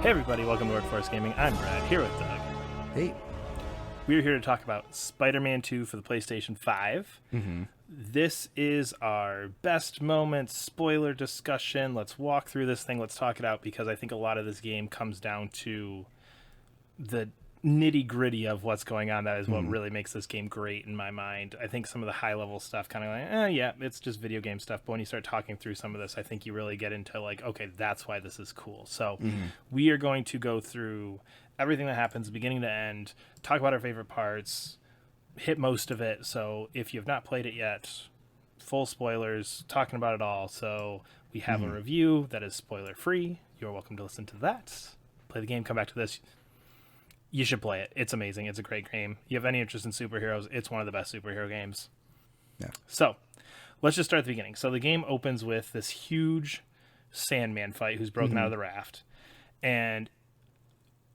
Hey everybody, welcome to Workforce Gaming. I'm Brad, here with Doug. Hey. We're here to talk about Spider-Man 2 for the PlayStation 5. This is our best moments, spoiler discussion. Let's walk through this thing, let's talk it out, because I think a lot of this game comes down to the nitty-gritty of what's going on. That is what really makes this game great in my mind. I think some of the high-level stuff kind of like, yeah, it's just video game stuff. But when you start talking through some of this, I think you really get into like, okay, that's why this is cool. So we are going to go through everything that happens beginning to end, talk about our favorite parts, hit most of it. So if you have not played it yet, full spoilers, talking about it all. So we have a review that is spoiler-free. You're welcome to listen to that. Play the game, come back to this. You should play it. It's amazing. It's a great game. You have any interest in superheroes, it's one of the best superhero games. Yeah. So, let's just start at the beginning. So the game opens with this huge Sandman fight who's broken out of the raft. And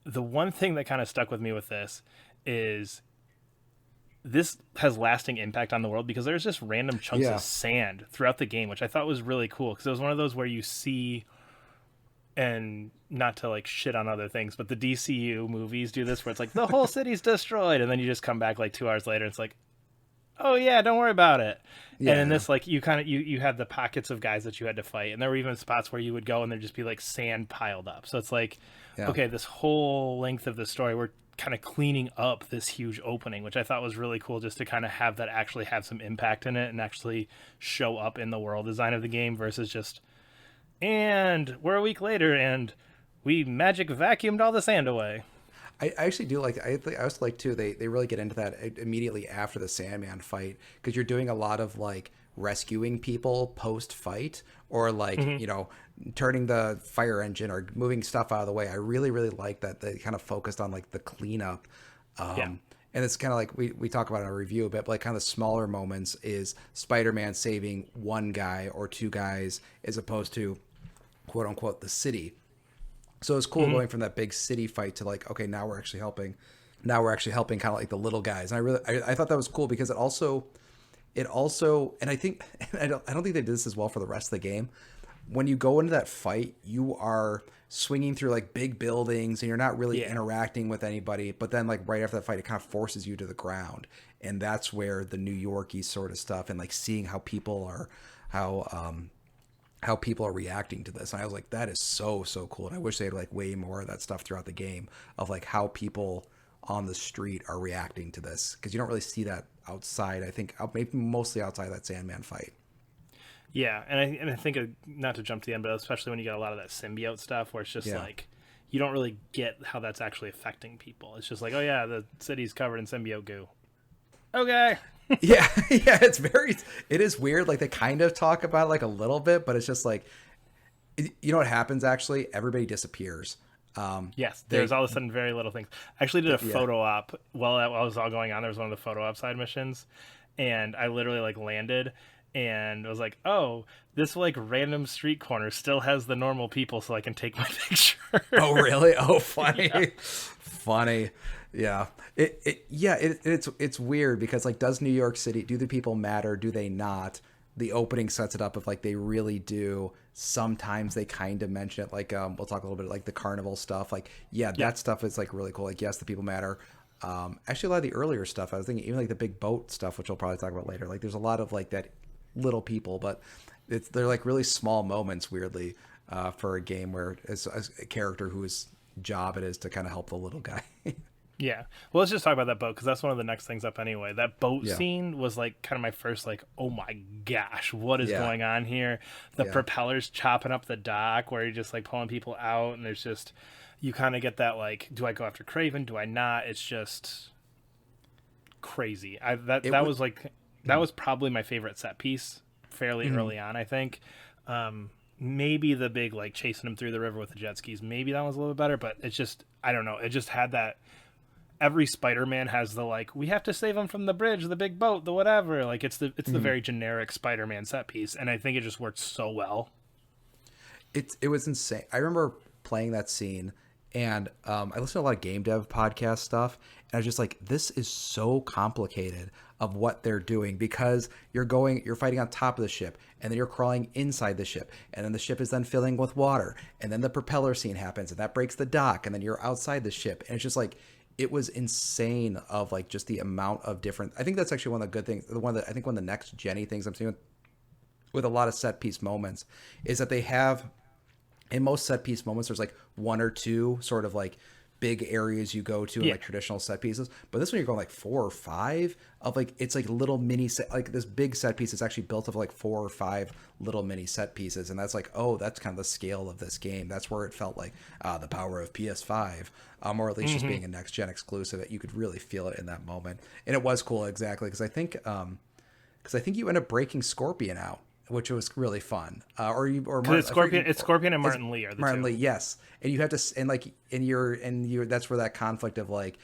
the one thing that kind of stuck with me with this is this has lasting impact on the world because there's just random chunks of sand throughout the game, which I thought was really cool because it was one of those where you see, and not to like shit on other things, but the DCU movies do this where it's like the whole city's destroyed and then you just come back like 2 hours later and it's like, oh yeah, don't worry about it. And in this, like, you kind of you had the pockets of guys that you had to fight, and there were even spots where you would go and there'd just be like sand piled up. So it's like, okay, this whole length of the story we're kind of cleaning up this huge opening, which I thought was really cool, just to kind of have that actually have some impact in it and actually show up in the world design of the game versus just, and we're a week later and we magic vacuumed all the sand away. I actually do like, I also like too, they really get into that immediately after the Sandman fight, because you're doing a lot of like rescuing people post fight, or like, you know, turning the fire engine or moving stuff out of the way. I really, really like that they kind of focused on like the cleanup. And it's kind of like we talk about in our review a bit, but like kind of the smaller moments is Spider-Man saving one guy or two guys as opposed to quote unquote the city. So it's cool going from that big city fight to like, okay, now we're actually helping kind of like the little guys. And I thought that was cool because it also, and I think, I don't think they did this as well for the rest of the game. When you go into that fight, you are swinging through like big buildings and you're not really interacting with anybody. But then like right after that fight, it kind of forces you to the ground. And that's where the New Yorkie sort of stuff and like seeing how people are, how people are reacting to this. And I was like, that is so cool. And I wish they had like way more of that stuff throughout the game of like how people on the street are reacting to this. Cause you don't really see that outside. I think maybe mostly outside of that Sandman fight. Yeah. And I think not to jump to the end, but especially when you get a lot of that symbiote stuff where it's just like, you don't really get how that's actually affecting people. It's just like, oh yeah, the city's covered in symbiote goo. Okay. yeah, it is weird. Like they kind of talk about it like a little bit, but it's just like, you know what happens actually? Everybody disappears. Yes, there's all of a sudden very little things. I actually did a photo op while that was all going on. There was one of the photo op side missions, and I literally like landed and was like, oh, this like random street corner still has the normal people, so I can take my picture. Oh, really? Oh, funny. Funny. Yeah. It's weird because like, does New York City, do the people matter? Do they not? The opening sets it up of like, they really do. Sometimes they kind of mention it. Like, we'll talk a little bit like the carnival stuff. Like, that stuff is like really cool. Like, yes, the people matter. Actually a lot of the earlier stuff, I was thinking even like the big boat stuff, which we'll probably talk about later. Like there's a lot of like that little people, but they're like really small moments weirdly, for a game where it's a character whose job it is to kind of help the little guy. Yeah. Well, let's just talk about that boat because that's one of the next things up anyway. That boat scene was like kind of my first like, oh my gosh, what is going on here? The propellers chopping up the dock where you're just like pulling people out, and there's just, you kind of get that like, do I go after Craven? Do I not? It's just crazy. That was probably my favorite set piece fairly early on, I think. Maybe the big like chasing him through the river with the jet skis, maybe that was a little bit better, but it's just, I don't know, it just had that. Every Spider-Man has the like, we have to save him from the bridge, the big boat, the whatever. Like it's the very generic Spider-Man set piece, and I think it just worked so well. It was insane. I remember playing that scene, and I listened to a lot of game dev podcast stuff, and I was just like, this is so complicated of what they're doing, because you're fighting on top of the ship, and then you're crawling inside the ship, and then the ship is then filling with water, and then the propeller scene happens, and that breaks the dock, and then you're outside the ship, and it's just like, it was insane of like just the amount of different. I think that's actually one of the good things. One of the, I think one of the next Jenny things I'm seeing with a lot of set piece moments is that they have, in most set piece moments, there's like one or two sort of like big areas you go to in like traditional set pieces, but this one you're going like 4 or 5 of like, it's like little mini set, like this big set piece is actually built of like 4 or 5 little mini set pieces, and that's like, oh, that's kind of the scale of this game. That's where it felt like the power of PS5, or at least just being a next gen exclusive. You could really feel it in that moment, and it was cool, exactly, because I think you end up breaking Scorpion out, which was really fun. It's Scorpion and Martin Lee are the Martin two. Lee, yes. And you have to, and you're that's where that conflict of like,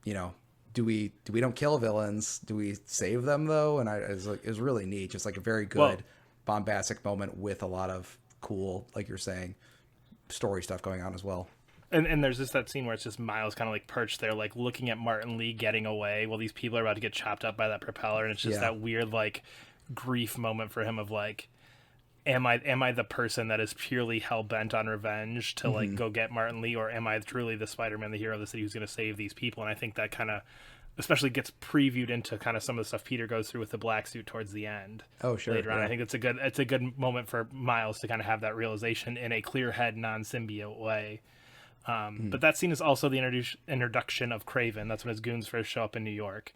you know, do we don't kill villains? Do we save them though? And it was really neat. Just like a very good bombastic moment with a lot of cool, like you're saying, story stuff going on as well. And there's that scene where it's just Miles kind of like perched there, like looking at Martin Lee getting away while these people are about to get chopped up by that propeller, and it's just that weird like grief moment for him of like, am I the person that is purely hell-bent on revenge to like go get Martin Lee, or am I truly the Spider-Man, the hero of the city, who's going to save these people? And I think that kind of especially gets previewed into kind of some of the stuff Peter goes through with the black suit towards the end. Oh, sure. Later on, I think it's a good moment for Miles to kind of have that realization in a clear head, non-symbiote way. But that scene is also the introduction of Kraven. That's when his goons first show up in New York.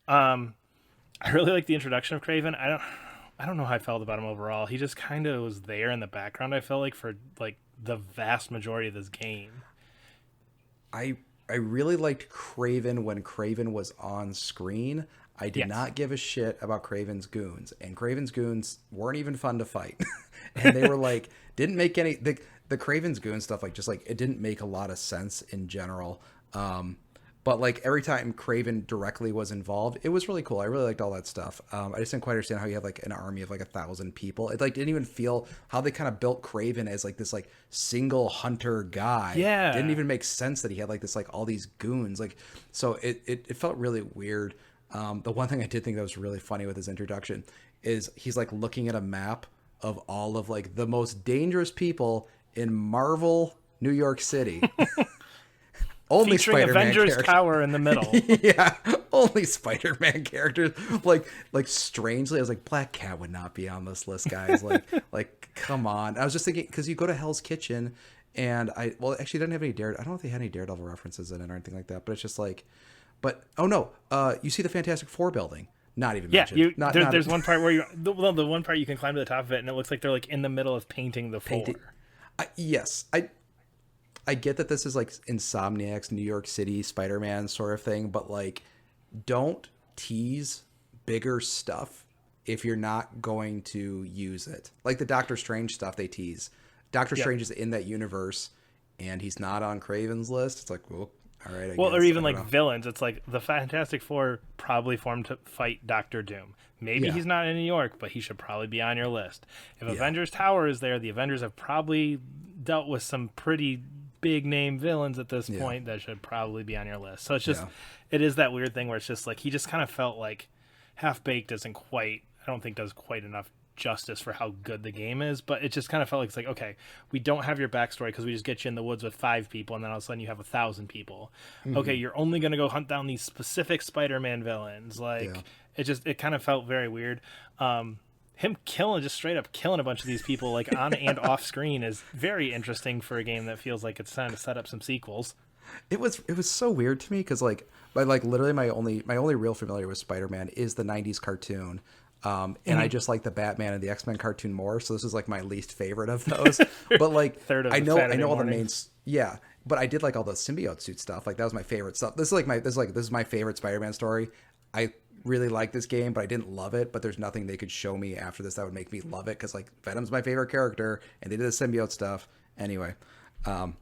I really like the introduction of Kraven. I don't know how I felt about him overall. He just kind of was there in the background, I felt like, for like the vast majority of this game. I really liked Kraven when Kraven was on screen. I did not give a shit about Kraven's goons, and Kraven's goons weren't even fun to fight. And they were like, didn't make any, the Kraven's goon stuff, like just like it didn't make a lot of sense in general. But like every time Kraven directly was involved, it was really cool. I really liked all that stuff. I just didn't quite understand how you have like an army of like 1,000 people. It like didn't even feel how they kind of built Kraven as like this like single hunter guy. Yeah, it didn't even make sense that he had like this like all these goons. Like, so it felt really weird. The one thing I did think that was really funny with his introduction is he's like looking at a map of all of like the most dangerous people in Marvel New York City. Only featuring Spider-Man Avengers characters. Tower in the middle. Yeah, only Spider-Man characters. Like strangely, I was like, Black Cat would not be on this list, guys. Like, come on. I was just thinking, because you go to Hell's Kitchen, and actually didn't have any I don't know if they had any Daredevil references in it or anything like that. But it's just like, oh no, you see the Fantastic Four building. Not even mentioned. There's one part where the one part you can climb to the top of it, and it looks like they're like in the middle of painting the floor. Yes, I get that this is like Insomniac's New York City Spider-Man sort of thing, but like, don't tease bigger stuff if you're not going to use it. Like the Doctor Strange stuff they tease. Doctor Strange is in that universe, and he's not on Kraven's list. It's like, well, all right. I guess. Or even like villains. It's like the Fantastic Four probably formed to fight Doctor Doom. Maybe he's not in New York, but he should probably be on your list. If Avengers Tower is there, the Avengers have probably dealt with some pretty big name villains at this point that should probably be on your list. So it's just, it is that weird thing where it's just like, he just kind of felt like Half-Baked does quite enough justice for how good the game is, but it just kind of felt like it's like, okay, we don't have your backstory because we just get you in the woods with 5 people, and then all of a sudden you have 1,000 people. Okay, you're only going to go hunt down these specific Spider-Man villains. Like, it kind of felt very weird. Him just straight up killing a bunch of these people like on and off screen is very interesting for a game that feels like it's trying to set up some sequels. It was so weird to me because like literally my only real familiar with Spider-Man is the 90s cartoon. And I just like the Batman and the X-Men cartoon more, so this is like my least favorite of those. But like I know all the main but I did like all the symbiote suit stuff. Like that was my favorite stuff. This is my favorite Spider-Man story. I really like this game, but I didn't love it. But there's nothing they could show me after this that would make me love it, because like Venom's my favorite character, and they did the symbiote stuff anyway. Yeah,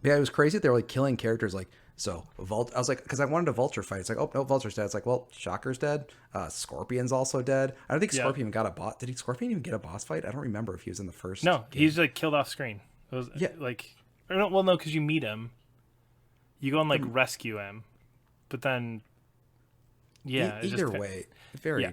it was crazy. They were like killing characters like. So I was like, because I wanted a Vulture fight. It's like, oh no, Vulture's dead. It's like, well, Shocker's dead. Scorpion's also dead. I don't think Scorpion got a boss. Did Scorpion even get a boss fight? I don't remember if he was in the first. No, he's like killed off screen. It was like, no, because you meet him, you go and like rescue him, but then Yeah, it's Either just way, very. yeah.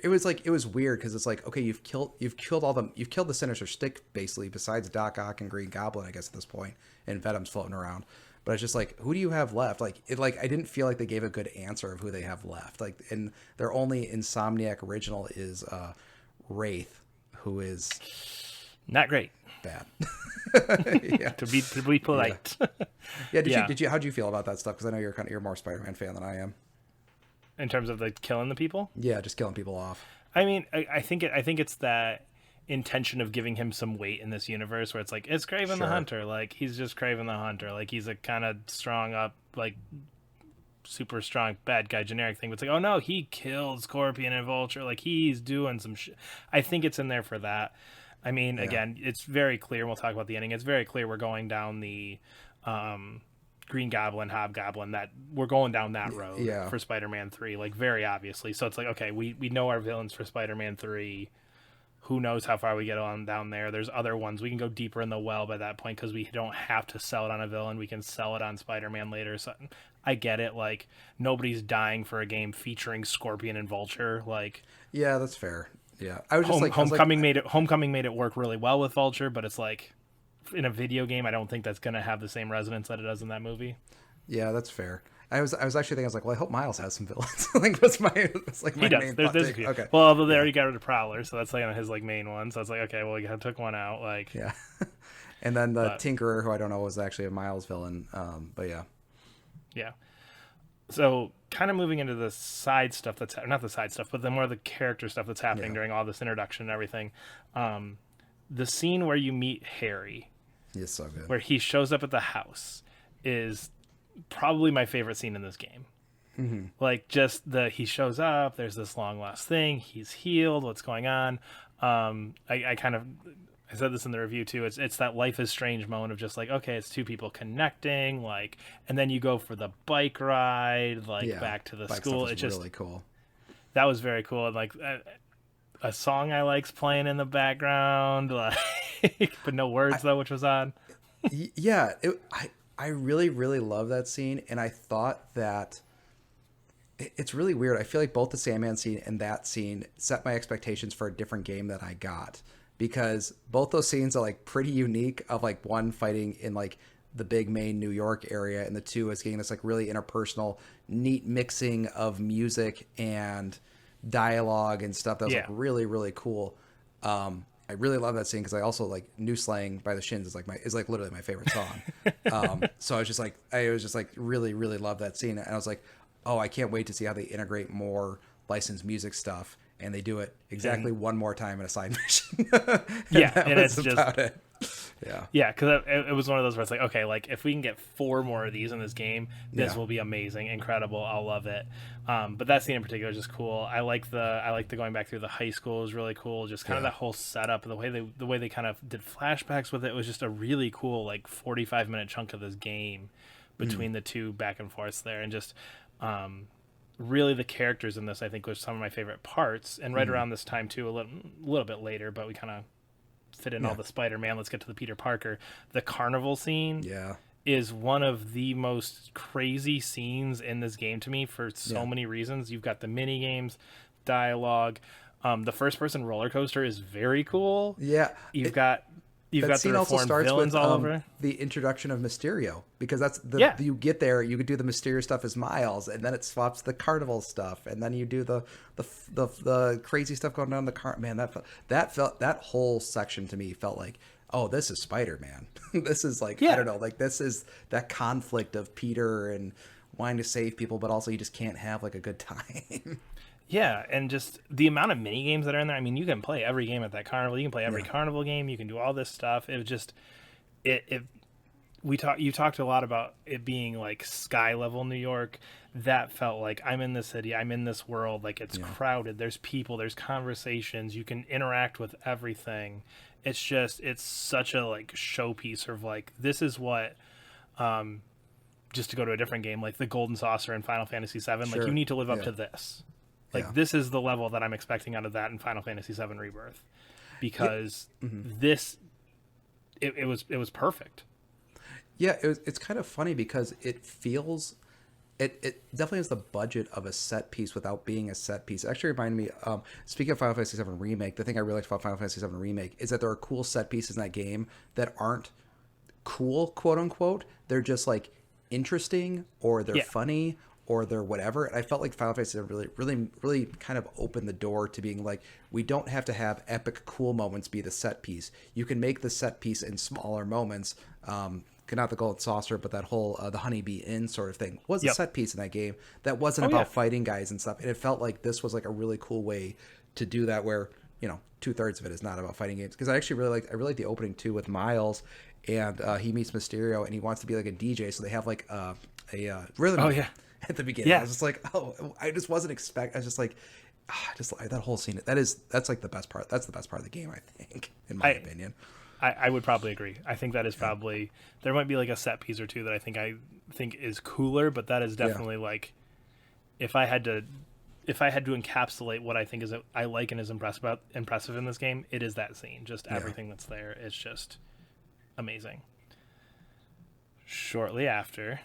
It was like, it was weird because it's like, okay, you've killed the Sinister Stick basically, besides Doc Ock and Green Goblin, I guess at this point, and Venom's floating around. But it's just like, who do you have left? Like I didn't feel like they gave a good answer of who they have left. Like, and their only Insomniac original is Wraith, who is Not great. bad. Yeah. to be polite. Yeah. Yeah. How'd you feel about that stuff? Because I know you're more Spider-Man fan than I am. In terms of like killing the people. Yeah, just killing people off. I mean, I think it's that intention of giving him some weight in this universe where it's like, it's Kraven the Hunter. Like, he's just Kraven the Hunter. Like, he's a kind of strong up, like, super strong bad guy generic thing. But it's like, oh no, he killed Scorpion and Vulture. Like, he's doing some shit. I think it's in there for that. I mean, again, it's very clear, and we'll talk about the ending. It's very clear we're going down the Green Goblin, Hobgoblin, that we're going down that road for Spider-Man 3, like, very obviously. So it's like, okay, we know our villains for Spider-Man 3. Who knows how far we get on down there. There's other ones. We can go deeper in the well by that point because we don't have to sell it on a villain. We can sell it on Spider-Man later. So I get it. Like, nobody's dying for a game featuring Scorpion and Vulture. Like, yeah, that's fair. Yeah, I was just Homecoming made it work really well with Vulture, but it's like, in a video game, I don't think that's gonna have the same resonance that it does in that movie. Yeah, that's fair. I was actually thinking, I was like, well, I hope Miles has some villains. Like, that's my he does. main There's thought. a few. Okay. Well, although they already got rid of Prowler, so that's like his like main one. So it's like, okay, well, you took one out. Like, yeah. And then the Tinkerer, who I don't know was actually a Miles villain. But yeah. Yeah. So kind of moving into the side stuff that's not the side stuff, but the more the character stuff that's happening during all this introduction and everything. The scene where you meet Harry, is so good. Where he shows up at the house, is probably my favorite scene in this game. Mm-hmm. Like, just he shows up, there's this long lost thing, he's healed, what's going on. I said this in the review too, it's that Life is Strange moment of just like, okay, it's two people connecting, like, and then you go for the bike ride, like, back to the school. It's just really cool. That was very cool. And like a song I like's playing in the background, like, but no words though, which was odd. Yeah, I really, really love that scene, and I thought that it's really weird. I feel like both the Sandman scene and that scene set my expectations for a different game that I got, because both those scenes are like pretty unique, of like one fighting in like the big main New York area, and the two is getting this like really interpersonal, neat mixing of music and dialogue and stuff that was like really, really cool. I really love that scene because I also like New Slang by the Shins is like literally my favorite song. So I was just like really, really love that scene, and I was like, oh, I can't wait to see how they integrate more licensed music stuff, and they do it exactly one more time in a side mission. and it's just about it. Yeah, because it was one of those where it's like, okay, like, if we can get 4 more of these in this game, this will be amazing, incredible. I'll love it. But that scene in particular is just cool. I like the going back through the high school is really cool. Just kind of that whole setup, the way they kind of did flashbacks with it was just a really cool, like, 45-minute chunk of this game between the two back and forths there, and just really the characters in this, I think, was some of my favorite parts. And right around this time too, a little bit later, but we kind of fit in all the Spider-Man. Let's get to the Peter Parker. The carnival scene is one of the most crazy scenes in this game to me for so many reasons. You've got the mini games, dialogue. The first-person roller coaster is very cool. Yeah, you've got the reformed villains all over. The introduction of Mysterio, because that's you get there, you could do the Mysterio stuff as Miles, and then it swaps the carnival stuff, and then you do the crazy stuff going down the car. Man, that whole section to me felt like, oh, this is Spider-Man. This is like, I don't know, like, this is that conflict of Peter and wanting to save people, but also you just can't have like a good time. Yeah, and just the amount of mini games that are in there. I mean, you can play every game at that carnival. You can play every carnival game. You can do all this stuff. It was just, you talked a lot about it being like sky level New York. That felt like I'm in this city. I'm in this world. Like, it's crowded. There's people. There's conversations. You can interact with everything. It's just, it's such a like showpiece of like, this is what, just to go to a different game, like the Golden Saucer in Final Fantasy VII. Like, you need to live up to this. Like, this is the level that I'm expecting out of that in Final Fantasy VII Rebirth, because this, it was perfect. Yeah, it's kind of funny because it feels it definitely has the budget of a set piece without being a set piece. It actually reminded me, speaking of Final Fantasy VII Remake, the thing I really liked about Final Fantasy VII Remake is that there are cool set pieces in that game that aren't cool, quote unquote. They're just like interesting, or they're Yeah. funny, or they're whatever. And I felt like Final Fantasy really kind of opened the door to being like, we don't have to have epic cool moments be the set piece. You can make the set piece in smaller moments. Not the Golden Saucer, but that whole the Honeybee Inn sort of thing was a Yep. set piece in that game that wasn't Oh about yeah. fighting guys and stuff. And it felt like this was like a really cool way to do that, where 2/3 of it is not about fighting games. Because I actually really like the opening too with Miles, and he meets Mysterio and he wants to be like a DJ, so they have like a rhythm Oh yeah. at the beginning. Yeah. I was just like, oh, I just wasn't expect. I was just like, just like that whole scene. That's like the best part. That's the best part of the game, I think, in my opinion. I would probably agree. I think that is probably, there might be like a set piece or two that I think is cooler, but that is definitely like, if I had to encapsulate what I think is I like and is impressive in this game, it is that scene. Just everything that's there. It's just amazing. Shortly after,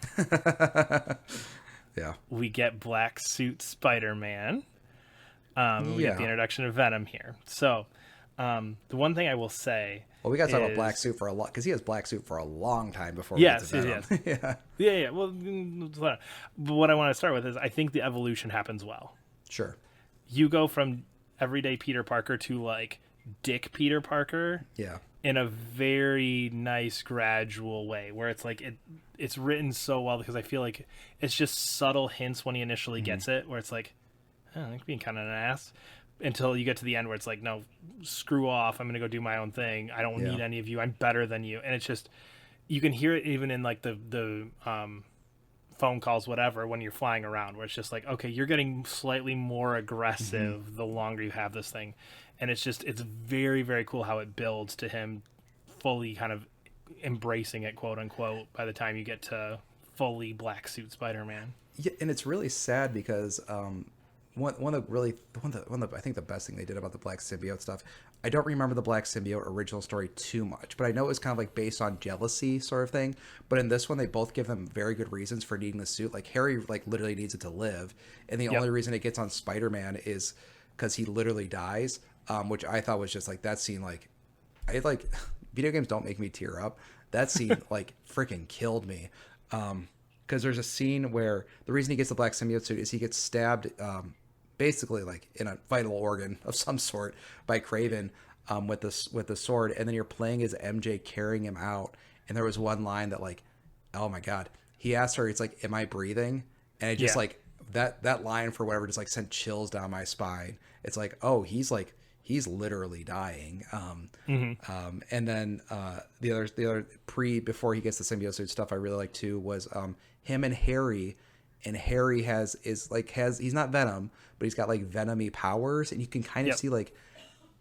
we get Black Suit Spider-Man. We get the introduction of Venom here. So, the one thing I will say. Well, we got to talk about Black Suit for a lot, because he has Black Suit for a long time before we Yes, get to Venom. yes. Yeah. Well, but what I want to start with is I think the evolution happens well. Sure. You go from everyday Peter Parker to like Dick Peter Parker. Yeah. In a very nice gradual way, where it's like it's written so well, because I feel like it's just subtle hints when he initially gets it, where it's like, oh, I'm being kind of an ass, until you get to the end where it's like, no, screw off, I'm gonna go do my own thing, I don't need any of you, I'm better than you. And it's just, you can hear it even in like the phone calls, whatever, when you're flying around, where it's just like, okay, you're getting slightly more aggressive the longer you have this thing. And it's very, very cool how it builds to him fully kind of embracing it, quote unquote, by the time you get to fully Black Suit Spider-Man. Yeah, and it's really sad because one of the I think the best thing they did about the Black Symbiote stuff. I don't remember the Black Symbiote original story too much, but I know it was kind of like based on jealousy sort of thing. But in this one, they both give them very good reasons for needing the suit. Like Harry, like literally needs it to live, and the only reason it gets on Spider-Man is because he literally dies. Which I thought was just like that scene. Like, video games don't make me tear up. That scene like freaking killed me. Because there's a scene where the reason he gets the Black Symbiote suit is he gets stabbed, basically like in a vital organ of some sort by Kraven, with the sword, and then you're playing as MJ carrying him out. And there was one line that like, oh my god, he asked her, it's like, am I breathing? And it just like that line for whatever just like sent chills down my spine. It's like, oh, he's literally dying. And then the other before he gets the symbiote suit stuff I really like too was him and Harry. And Harry has he's not Venom, but he's got like Venom-y powers, and you can kind of see like,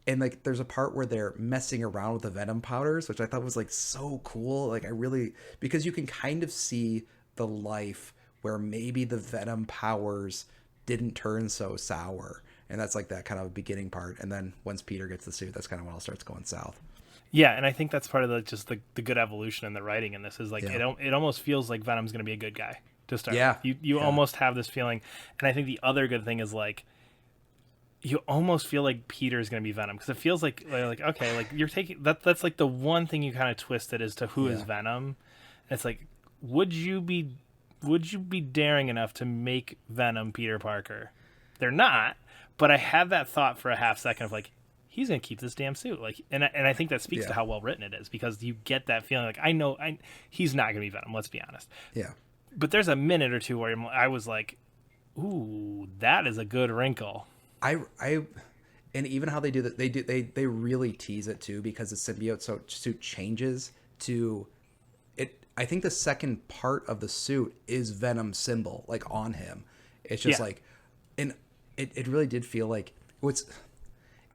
and like there's a part where they're messing around with the Venom powders, which I thought was like so cool. Like because you can kind of see the life where maybe the Venom powers didn't turn so sour. And that's like that kind of beginning part. And then once Peter gets the suit, that's kind of when it all starts going south. Yeah, and I think that's part of the good evolution in the writing in this is like it almost feels like Venom's going to be a good guy to start. Yeah. with. You almost have this feeling. And I think the other good thing is like you almost feel like Peter's going to be Venom, because it feels like okay, like you're taking that's like the one thing you kind of twisted as to who is Venom. And it's like, would you be daring enough to make Venom Peter Parker? They're not. But I had that thought for a half second of like, he's gonna keep this damn suit, like, and I think that speaks to how well written it is, because you get that feeling like he's not gonna be Venom. Let's be honest. Yeah. But there's a minute or two where I was like, ooh, that is a good wrinkle. And even how they do that, they really tease it too, because the symbiote suit changes to it. I think the second part of the suit is Venom's symbol, like on him. It's just like, and. It really did feel like it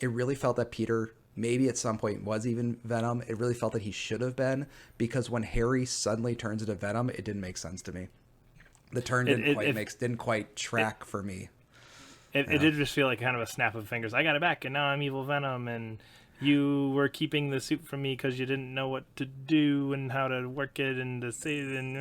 really felt that Peter maybe at some point was even Venom. It really felt that he should have been, because when Harry suddenly turns into Venom, it didn't make sense to me. The turn didn't quite track for me. It did just feel like kind of a snap of fingers. I got it back, and now I'm evil Venom, and you were keeping the suit from me because you didn't know what to do and how to work it and to say it. And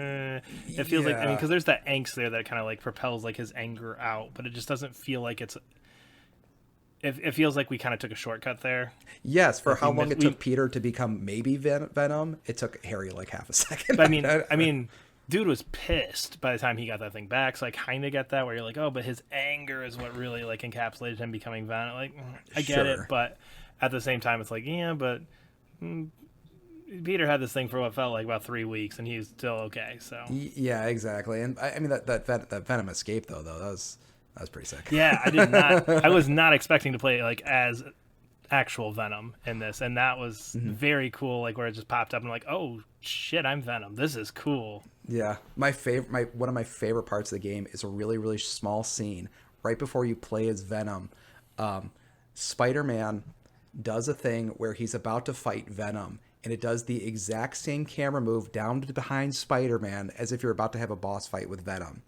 it feels like, I mean, because there's that angst there that kind of like propels like his anger out, but it just doesn't feel like it feels like we kind of took a shortcut there. Yes, for how long it took Peter to become maybe Venom, it took Harry like half a second. But I mean, dude was pissed by the time he got that thing back. So I kind of get that where you're like, oh, but his anger is what really like encapsulated him becoming Venom. Like, I get it, but at the same time, it's like, yeah, but Peter had this thing for what felt like about 3 weeks, and he's still okay. So yeah, exactly. And I mean that Venom escape though, that was pretty sick. Yeah, I was not expecting to play like as actual Venom in this, and that was very cool. Like where it just popped up and like, oh shit, I'm Venom. This is cool. Yeah, one of my favorite parts of the game is a really really small scene right before you play as Venom. Spider-Man does a thing where he's about to fight Venom, and it does the exact same camera move down to behind Spider-Man as if you're about to have a boss fight with Venom.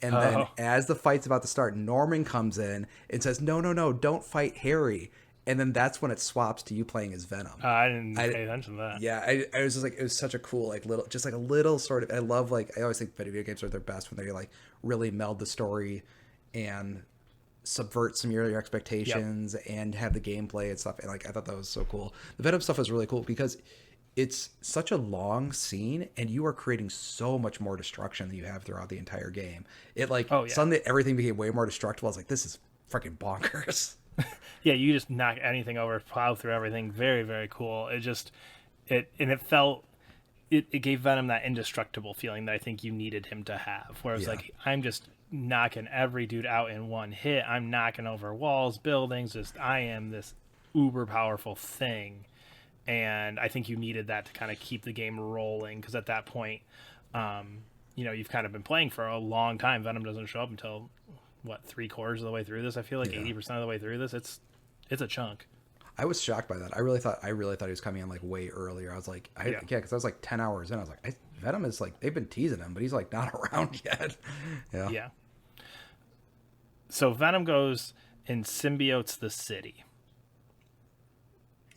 And then as the fight's about to start, Norman comes in and says, no, don't fight Harry. And then that's when it swaps to you playing as Venom. I didn't pay attention to that. Yeah, I was just like, it was such a cool, like, little, just like a little sort of, I love, like, I always think video games are their best when they, like, really meld the story and subvert some of your expectations and have the gameplay and stuff. And, like, I thought that was so cool. The Venom stuff was really cool because it's such a long scene and you are creating so much more destruction than you have throughout the entire game. It, like, suddenly everything became way more destructible. I was like, this is freaking bonkers. Yeah, you just knock anything over, plow through everything. Very, very cool. It gave Venom that indestructible feeling that I think you needed him to have. Where it's like, I'm just knocking every dude out in one hit. I'm knocking over walls, buildings. I am this uber powerful thing. And I think you needed that to kind of keep the game rolling. Because at that point, you've kind of been playing for a long time. Venom doesn't show up until... 3/4 of the way through this? I feel like 80% of the way through this. It's a chunk. I was shocked by that. I really thought he was coming in like way earlier. I was like, because I was like 10 hours in. I was like, Venom is like, they've been teasing him, but he's like not around yet. Yeah. So Venom goes and symbiotes the city,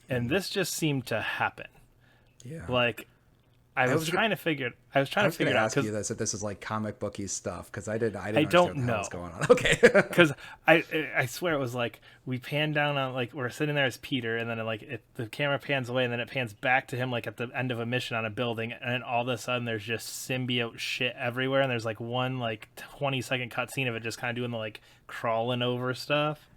and this just seemed to happen. Yeah. Like, I was trying to figure it out. I was going to ask you this, if this is like comic booky stuff, because I don't know what's going on. Okay. Because I swear it was like, we pan down on, like, we're sitting there as Peter, and then the camera pans away, and then it pans back to him, like, at the end of a mission on a building, and then all of a sudden there's just symbiote shit everywhere, and there's, like, one, like, 20-second cutscene of it just kind of doing the, like, crawling over stuff,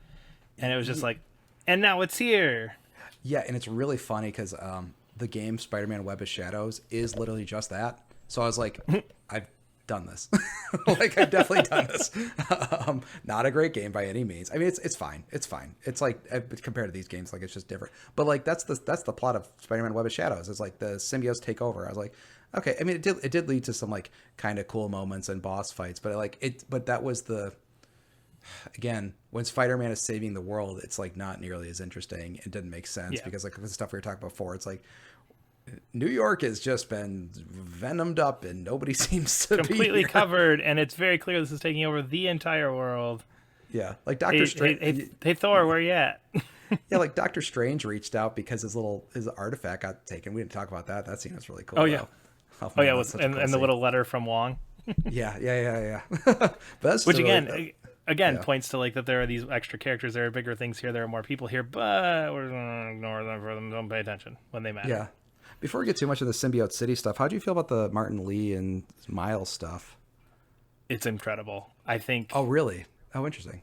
and it was just like, and now it's here. Yeah, and it's really funny, because, the game Spider-Man Web of Shadows is literally just that. So I was like, I've done this. Like, I've definitely done this. Not a great game by any means. I mean, it's fine. It's fine. It's like, compared to these games, like, it's just different. But like, that's the plot of Spider-Man Web of Shadows. It's like the symbiotes take over. I was like, okay. I mean, it did lead to some like kind of cool moments and boss fights, but but that was again, when Spider-Man is saving the world, it's like not nearly as interesting. It didn't make sense because like the stuff we were talking about before, it's like New York has just been venomed up and nobody seems to completely be covered, and it's very clear this is taking over the entire world. Yeah, like Doctor Strange. Hey, Thor, where you at? Yeah, like Doctor Strange reached out because his artifact got taken. We didn't talk about that. That scene was really cool. Oh yeah, though. Oh yeah, and the little letter from Wong. Yeah. But that's which again points to like that there are these extra characters, there are bigger things here, there are more people here, but we're gonna ignore them for them. Don't pay attention when they matter. Yeah. Before we get too much of the Symbiote City stuff, how do you feel about the Martin Lee and Miles stuff? It's incredible. I think. Oh really? Oh, interesting.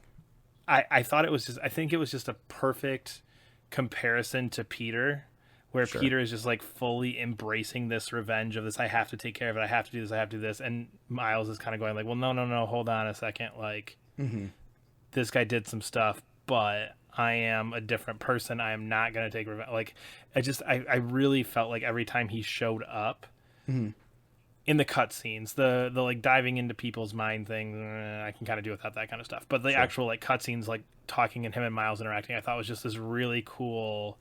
I thought I think it was just a perfect comparison to Peter, where Peter is just like fully embracing this revenge of this. I have to take care of it. I have to do this. I have to do this. And Miles is kind of going like, well, no, hold on a second. Like, this guy did some stuff, but I am a different person. I am not going to take revenge. Like, I really felt like every time he showed up in the cutscenes, the like diving into people's mind thing, I can kind of do without that kind of stuff. But the actual like cutscenes, like talking and him and Miles interacting, I thought was just this really cool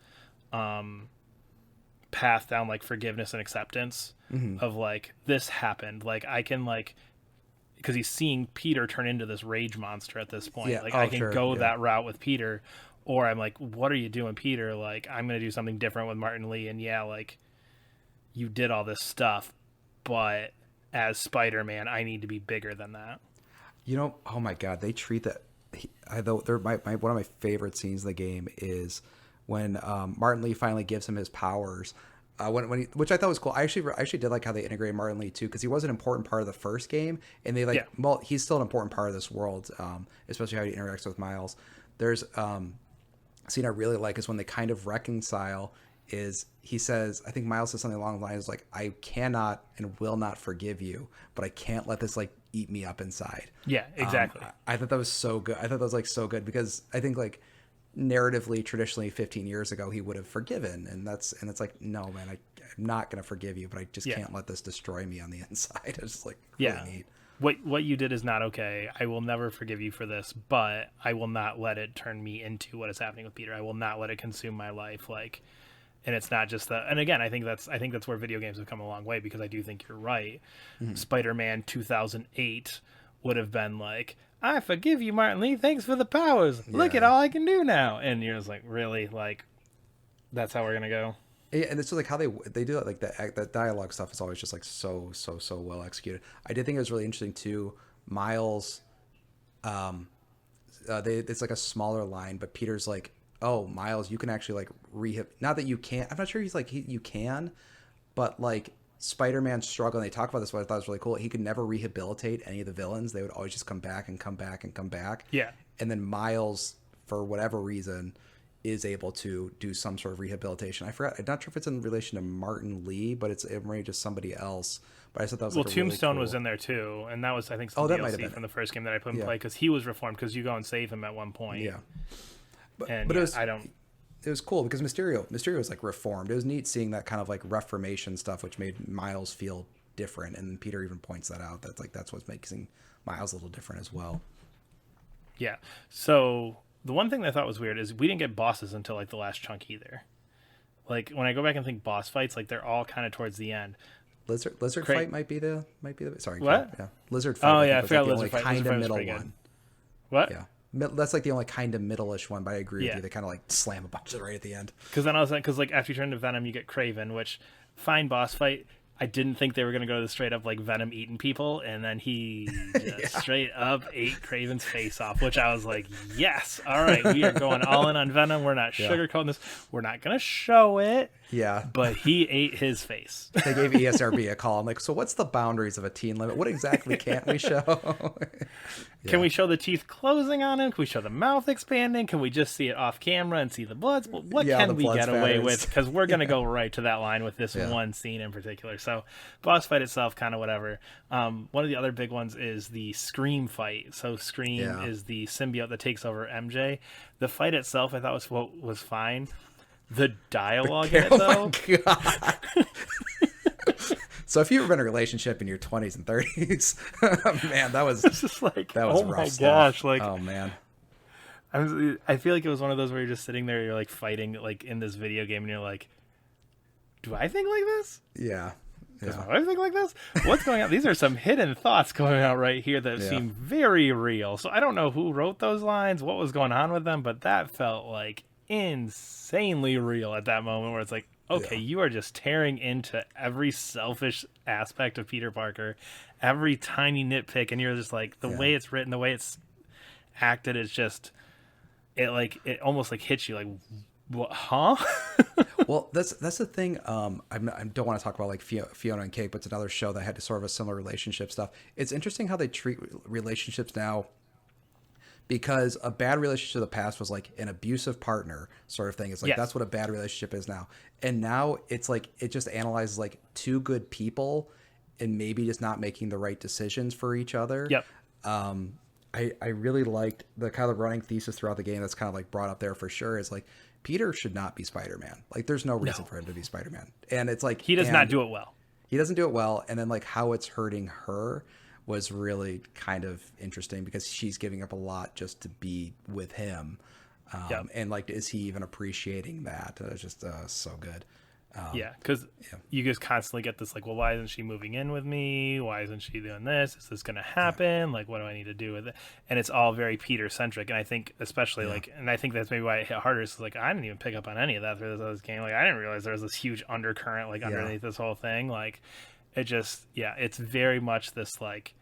path down like forgiveness and acceptance of like, this happened. Like, I can like, because he's seeing Peter turn into this rage monster at this point. I can go that route with Peter, or I'm like, what are you doing, Peter? Like, I'm gonna do something different with Martin Lee, and yeah, like, you did all this stuff, but as Spider-Man, I need to be bigger than that. You know, oh my God, they treat that. Though they're one of my favorite scenes in the game is when Martin Lee finally gives him his powers. Which I thought was cool. I actually did like how they integrated Martin Lee too, because he was an important part of the first game, and they Yeah. well, he's still an important part of this world, especially how he interacts with Miles. There's a scene I really like is when they kind of reconcile. Is he says, I think Miles says something along the lines like, "I cannot and will not forgive you, but I can't let this like eat me up inside." Yeah, exactly. I thought that was so good. I thought that was like so good because I think like narratively, traditionally, 15 years ago, he would have forgiven, and it's like, no, man, I'm not gonna forgive you, but I just can't let this destroy me on the inside. It's just like really neat. What you did is not okay. I will never forgive you for this, but I will not let it turn me into what is happening with Peter. I will not let it consume my life. Like, and it's not just that. And again, I think that's where video games have come a long way, because I do think you're right. Mm-hmm. Spider-Man 2008 would have been like, I forgive you, Martin Lee. Thanks for the powers. Look at all I can do now. And you're just like, really? Like, that's how we're gonna go? Yeah, and it's just like how they do it. Like that dialogue stuff is always just like so well executed. I did think it was really interesting too. Miles, it's like a smaller line, but Peter's like, oh, Miles, you can actually like rehab. Not that you can't. I'm not sure he's like you can, but like Spider-Man's struggle. And they talk about this, what I thought was really cool. He could never rehabilitate any of the villains. They would always just come back and come back and come back. Yeah. And then Miles, for whatever reason, is able to do some sort of rehabilitation. I forgot. I'm not sure if it's in relation to Martin Lee, but it's maybe just somebody else. But I thought that was Tombstone really cool. was in there too, and that was, I think, some that might have DLC been from the first game that I put in play, because he was reformed, because you go and save him at one point. Yeah. But it was, it was cool because Mysterio was like reformed. It was neat seeing that kind of like reformation stuff, which made Miles feel different. And Peter even points that out. That's what's making Miles a little different as well. Yeah. So the one thing that I thought was weird is we didn't get bosses until like the last chunk either. Like when I go back and think boss fights, like they're all kind of towards the end. Lizard fight might be the sorry. What? Yeah. Lizard fight. Oh yeah, I forgot like lizard fight. Kind of middle one. Good. What? Yeah. That's like the only kind of middle-ish one, but I agree with you. They kind of like slam a bunch of it right at the end. Because then because like after you turn into Venom, you get Kraven, which fine boss fight. I didn't think they were going to go to the straight up like Venom eating people, and then he just straight up ate Kraven's face off, which I was like, yes, all right, we are going all in on Venom. We're not sugarcoating this. We're not going to show it. Yeah. But he ate his face. They gave ESRB a call. I'm like, so what's the boundaries of a teen limit? What exactly can't we show? Can we show the teeth closing on him? Can we show the mouth expanding? Can we just see it off camera and see the bloods? What can we get away with? Because we're going to go right to that line with this one scene in particular. So boss fight itself, kind of whatever. One of the other big ones is the Scream fight. So Scream is the symbiote that takes over MJ. The fight itself, I thought was fine. The dialogue in it, though. My God. So if you've been in a relationship in your 20s and 30s, man, that was just like, rough my stuff. Gosh, like, oh man. I feel like it was one of those where you're just sitting there, you're like fighting like in this video game, and you're like, do I think like this? Yeah. Does my wife think like this? What's going on? These are some hidden thoughts going out right here that seem very real. So I don't know who wrote those lines, what was going on with them, but that felt like insanely real at that moment, where it's like, okay, you are just tearing into every selfish aspect of Peter Parker, every tiny nitpick, and you're just like, the way it's written, the way it's acted, it's just, it almost like hits you like, what, huh? Well, that's the thing. I don't want to talk about like Fiona and Cake, but it's another show that had sort of a similar relationship stuff. It's interesting how they treat relationships now, because a bad relationship in the past was like an abusive partner sort of thing. It's like, that's what a bad relationship is now. And now it's like, it just analyzes like two good people and maybe just not making the right decisions for each other. Yep. I really liked the kind of running thesis throughout the game that's kind of like brought up there for sure, is like, Peter should not be Spider-Man. Like, there's no reason for him to be Spider-Man. And it's like, he does not do it well. He doesn't do it well. And then like how it's hurting her was really kind of interesting, because she's giving up a lot just to be with him. And like, is he even appreciating that? It's just so good. Yeah, because Yeah. you just constantly get this like, well, why isn't she moving in with me? Why isn't she doing this? Is this going to happen? Like, what do I need to do with it? And it's all very Peter centric. And I think especially Yeah. like, and I think that's maybe why it hit harder. Is like I didn't even pick up on any of that through this game. Like I didn't realize there was this huge undercurrent like Yeah. underneath this whole thing. Like it just it's very much this like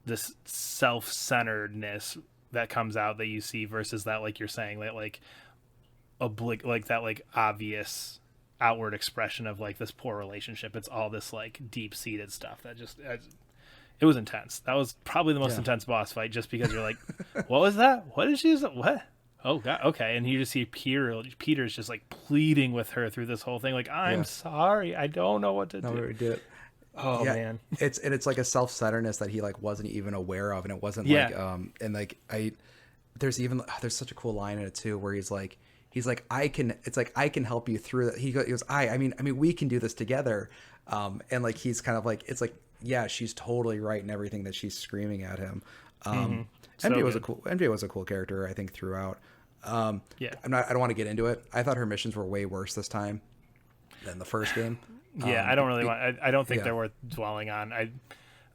this self-centeredness that comes out that you see versus that like you're saying that like like that like obvious outward expression of like this poor relationship. It's all this like deep-seated stuff that just it was intense. That was probably the most intense boss fight just because you're like, what was that? What did she say? What? Oh god, okay. And you just see Peter's just like pleading with her through this whole thing like, I'm sorry, I don't know what to do. We did. Oh man. It's like a self-centeredness that he like wasn't even aware of, and it wasn't like and like there's such a cool line in it too where he's like I can help you through that. He goes I mean we can do this together, and like he's kind of like it's like she's totally right in everything that she's screaming at him. MJ was a cool character I think throughout. I don't want to get into it. I thought her missions were way worse this time than the first game. I don't really want. I don't think they're worth dwelling on.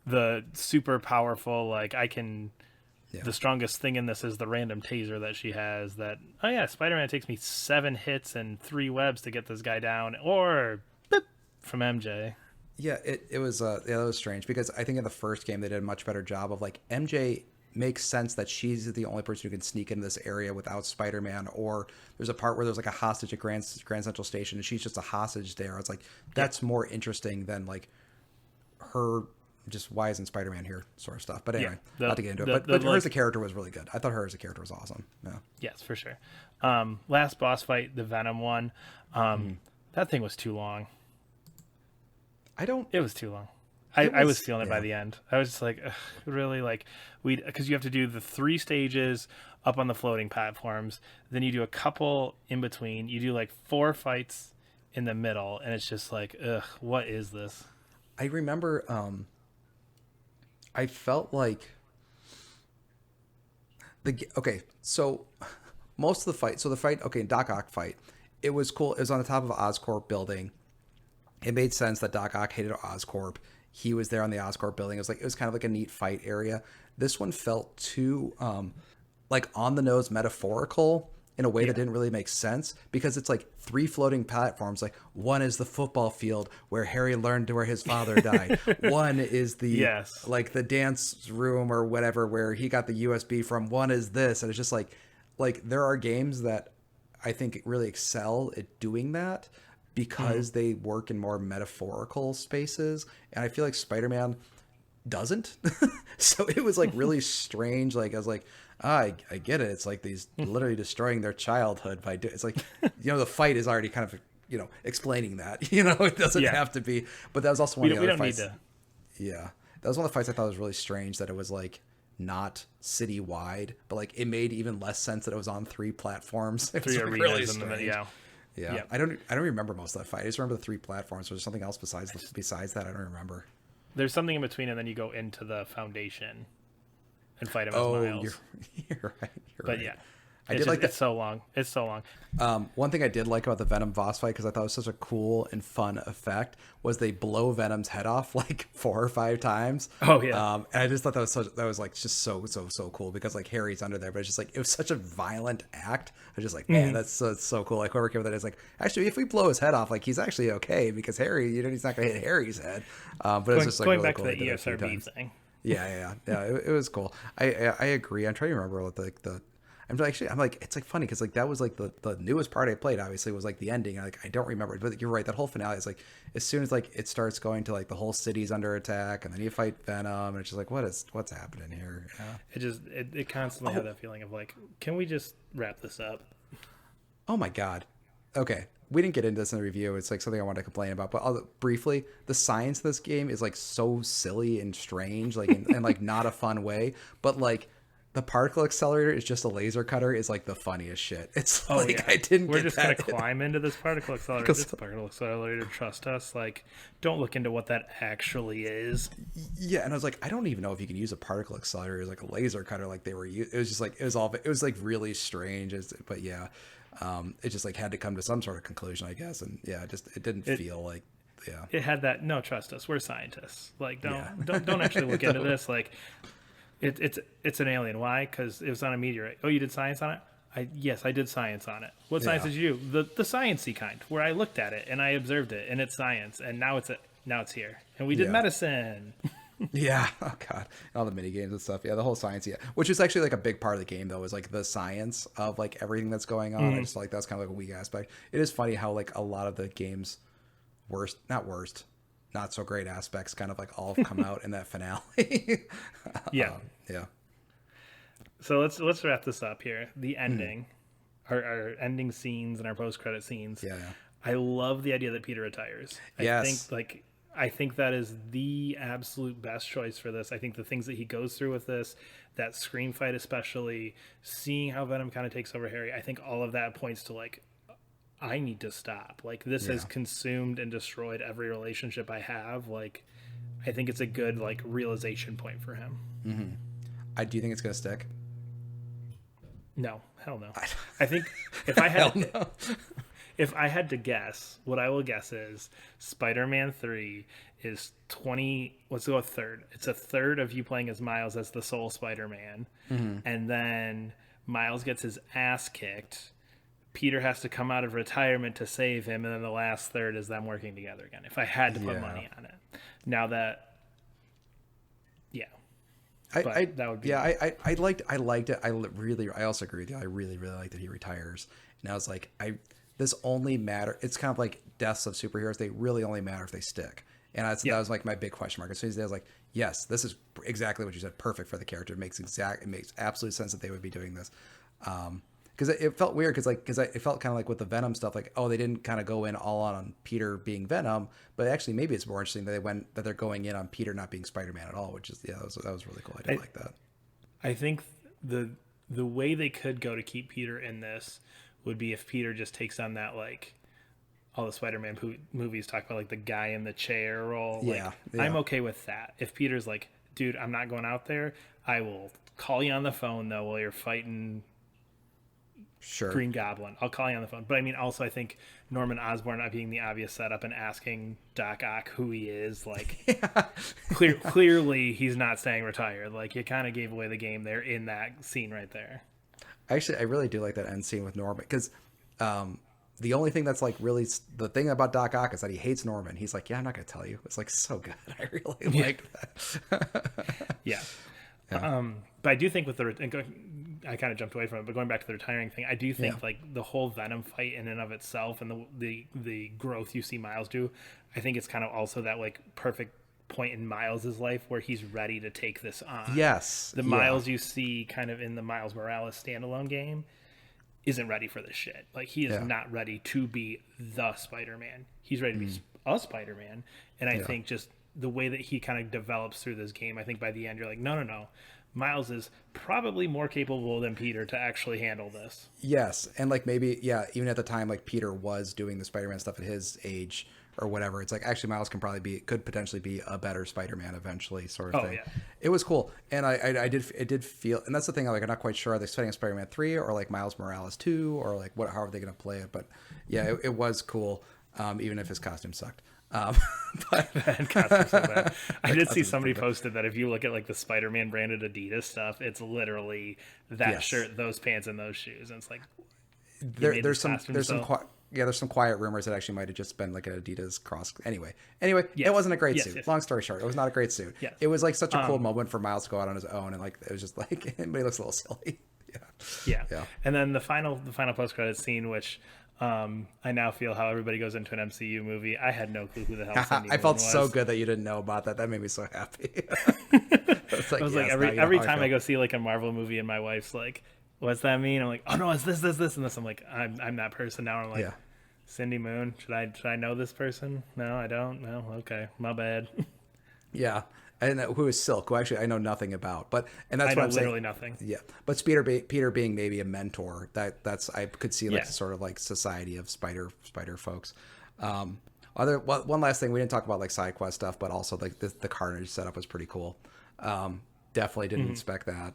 The super powerful like I can. Yeah. The strongest thing in this is the random taser that she has. That Spider-Man takes me 7 hits and 3 webs to get this guy down, or boop, from MJ. Yeah, it was that was strange because I think in the first game they did a much better job of like MJ makes sense that she's the only person who can sneak into this area without Spider-Man, or there's a part where there's like a hostage at Grand Central Station and she's just a hostage there. It's like that's more interesting than like her just why isn't Spider-Man here sort of stuff. But anyway, not to get into it. But her as a character was really good. I thought her as a character was awesome. Yeah. Yes, for sure. Last boss fight, the Venom one, that thing was too long. It was too long. I was feeling it by the end. I was just like, really, like because you have to do the 3 stages up on the floating platforms. Then you do a couple in between. You do like 4 fights in the middle, and it's just like, what is this? I remember, I felt like so most of the fight. So the fight, Doc Ock fight, it was cool. It was on the top of Oscorp building. It made sense that Doc Ock hated Oscorp. He was there on the Oscorp building. It was kind of like a neat fight area. This one felt too like on the nose metaphorical in a way that didn't really make sense because it's like 3 floating platforms. Like one is the football field where Harry learned where his father died. One is the like the dance room or whatever where he got the USB from. One is this, and it's just like there are games that I think really excel at doing that because they work in more metaphorical spaces, and I feel like Spider-Man doesn't. So it was like really strange. Like I was like, I get it. It's like these literally destroying their childhood by it's like, the fight is already kind of, explaining that, it doesn't have to be, but that was also one of the other fights. Yeah. That was one of the fights I thought was really strange that it was like not citywide, but like it made even less sense that it was on 3 platforms. 3 arenas really strange. Yeah. I don't remember most of that fight. I just remember the 3 platforms. Was there something else besides that? I don't remember. There's something in between, and then you go into the foundation and fight him as Miles. You're right. But yeah, it's so long. It's so long. One thing I did like about the Venom boss fight, because I thought it was such a cool and fun effect, was they blow Venom's head off like 4 or 5 times. Oh yeah. And I just thought that was like just so cool because like Harry's under there, but it's just like it was such a violent act. I was just like, man, that's so cool. Like whoever came with that is like, actually, if we blow his head off, like he's actually okay because Harry, he's not gonna hit Harry's head. But it's just like going really back cool to the ESRB thing. Yeah. It was cool. I agree. I'm trying to remember what I'm like, it's like funny because like that was like the newest part I played. Obviously, was like the ending. I don't remember it, but you're right. That whole finale is like as soon as like it starts going to like the whole city's under attack, and then you fight Venom, and it's just like what's happening here? Yeah. It constantly had that feeling of like, can we just wrap this up? Oh my god. Okay. We didn't get into this in the review. It's like something I want to complain about, but briefly, the science of this game is like so silly and strange, like in like not a fun way. But like the particle accelerator is just a laser cutter is like the funniest shit. It's I didn't. We're just gonna climb into this particle accelerator. This particle accelerator, trust us. Like, don't look into what that actually is. Yeah, and I was like, I don't even know if you can use a particle accelerator as like a laser cutter, like they were. It was just like it was like really strange. But yeah. It just like had to come to some sort of conclusion, I guess. And yeah, it didn't feel like, yeah. It had that, no, trust us, we're scientists. Like, don't actually look into this. Like, it's an alien. Why? Because it was on a meteorite. Oh, you did science on it? Yes, I did science on it. What science did you do? The sciencey kind, where I looked at it and I observed it, and it's science, and now it's here. And we did medicine. Yeah. Oh god. All the mini games and stuff. Yeah, the whole science. Yeah, which is actually like a big part of the game, though, is like the science of like everything that's going on. I just like that's kind of like a weak aspect. It is funny how like a lot of the game's not so great aspects kind of like all come out in that finale. Yeah. Yeah. So let's wrap this up here. The ending, our ending scenes and our post credit scenes. Yeah. I love the idea that Peter retires. I think that is the absolute best choice for this. I think the things that he goes through with this, that scream fight especially, seeing how Venom kind of takes over Harry, I think all of that points to like, I need to stop. Like, this has consumed and destroyed every relationship I have. Like, I think it's a good like realization point for him. Mm-hmm. Do you think it's gonna stick? No, hell no. I think if I had if I had to guess, what I will guess is Spider-Man 3 is 20. Let's go a third. It's a third of you playing as Miles as the sole Spider-Man, and then Miles gets his ass kicked. Peter has to come out of retirement to save him, and then the last third is them working together again. If I had to put money on it, now that, that would be. Yeah, I liked it. I also agree with you. I really liked that he retires, and I was like, this only matter. It's kind of like deaths of superheroes. They really only matter if they stick. And that was like my big question mark. As soon as I was like, yes, this is exactly what you said. Perfect for the character. It makes absolute sense that they would be doing this. Because it felt weird because it felt kind of like with the Venom stuff, like, oh, they didn't kind of go in all on Peter being Venom, but actually maybe it's more interesting that they're going in on Peter not being Spider-Man at all, which is that was really cool. I did like that. I think the way they could go to keep Peter in this would be if Peter just takes on that, like, all the Spider-Man movies talk about, like, the guy in the chair role. Like, I'm okay with that. If Peter's like, dude, I'm not going out there. I will call you on the phone, though, while you're fighting Green Goblin. I'll call you on the phone. But I mean, also, I think Norman Osborn not being the obvious setup and asking Doc Ock who he is, like, clearly he's not staying retired. Like, you kind of gave away the game there in that scene right there. Actually, I really do like that end scene with Norman because the only thing that's like really the thing about Doc Ock is that he hates Norman. He's like, yeah, I'm not going to tell you. It's like so good. I really liked that. Yeah. But I do think with I kind of jumped away from it, but going back to the retiring thing, I do think like the whole Venom fight in and of itself and the growth you see Miles do, I think it's kind of also that like perfect point in Miles's life where he's ready to take this on. Yes. The Miles you see kind of in the Miles Morales standalone game isn't ready for this shit. Like, he is not ready to be the Spider-Man. He's ready to be a Spider-Man. And I think just the way that he kind of develops through this game, I think by the end you're like, no. Miles is probably more capable than Peter to actually handle this. Yes. And like maybe, even at the time, like Peter was doing the Spider-Man stuff at his age or whatever. It's like, actually Miles could potentially be a better Spider-Man eventually, sort of thing. Yeah. It was cool. And it did feel, and that's the thing, like, I'm not quite sure, are they setting up Spider-Man 3 or like Miles Morales 2 or like how are they going to play it? But yeah, it was cool. Even if his costume sucked. But costume so bad. I did see somebody posted that if you look at like the Spider-Man branded Adidas stuff, it's literally that shirt, those pants, and those shoes, and it's like there's some quiet rumors that actually might have just been like an Adidas cross. Anyway, it wasn't a great suit. Long story short, it was not a great suit. It was like such a cool moment for Miles to go out on his own, and like it was just like, but he looks a little silly. Yeah. And then the final post credit scene, which I now feel how everybody goes into an MCU movie. I had no clue who the hell Cindy I felt was. so good that you didn't know about that. That made me so happy. I was like, every time I go see like a Marvel movie and my wife's like, what's that mean? I'm like, oh no, it's this and this. I'm like, I'm that person now. I'm like, Cindy Moon. Should I know this person? No, I don't. No, okay, my bad. Yeah. And who is Silk, who actually I know nothing about, that's what I'm saying. Literally nothing. Yeah, but Peter being maybe a mentor, that's I could see like sort of like society of spider folks. One last thing, we didn't talk about like side quest stuff, but also like the Carnage setup was pretty cool. Definitely didn't expect that.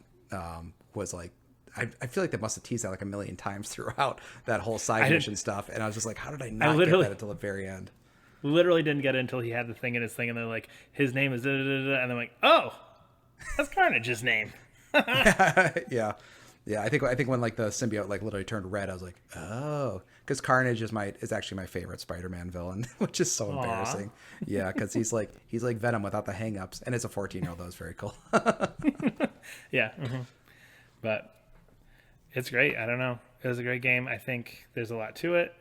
Was like I feel like they must have teased that like a million times throughout that whole side mission stuff, and I was just like, how did I not get that until the very end? Literally didn't get it until he had the thing in his thing, and they're like, his name is da da da da, and I'm like, oh, that's Carnage's name. Yeah. Yeah, I think when like the symbiote like literally turned red, I was like, oh, because Carnage is actually my favorite Spider-Man villain, which is so embarrassing. Yeah, because he's like Venom without the hang-ups, and as a 14-year-old, that was very cool. Yeah, but it's great. I don't know. It was a great game. I think there's a lot to it.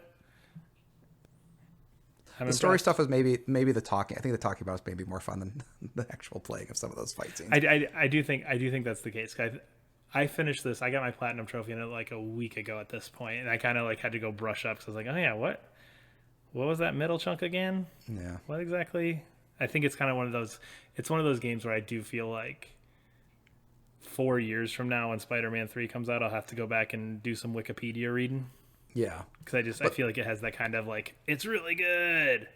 The story stuff was maybe the talking. I think the talking about was maybe more fun than the actual playing of some of those fight scenes. I do think that's the case. I finished this. I got my platinum trophy in it like a week ago at this point, and I kind of like had to go brush up because I was like, oh yeah, what was that middle chunk again? Yeah. What exactly? I think it's kind of one of those. It's one of those games where I do feel like 4 years from now, when Spider-Man 3 comes out, I'll have to go back and do some Wikipedia reading. Yeah. Because I feel like it has that kind of like, it's really good,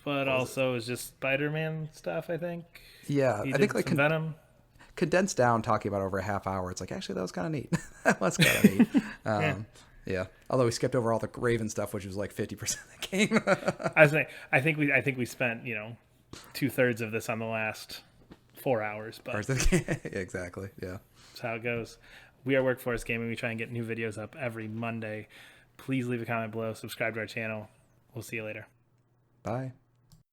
but also it's just Spider-Man stuff. I think. Yeah, I think like Venom. Condensed down, talking about over a half hour, it's like, actually that was kind of neat. That was kind of neat. Yeah. Although we skipped over all the Raven stuff, which was like 50% of the game. I was saying, I think we spent 2/3 of this on the last 4 hours, but exactly. Yeah. That's how it goes. We are Workforce Gaming. We try and get new videos up every Monday. Please leave a comment below. Subscribe to our channel. We'll see you later. Bye.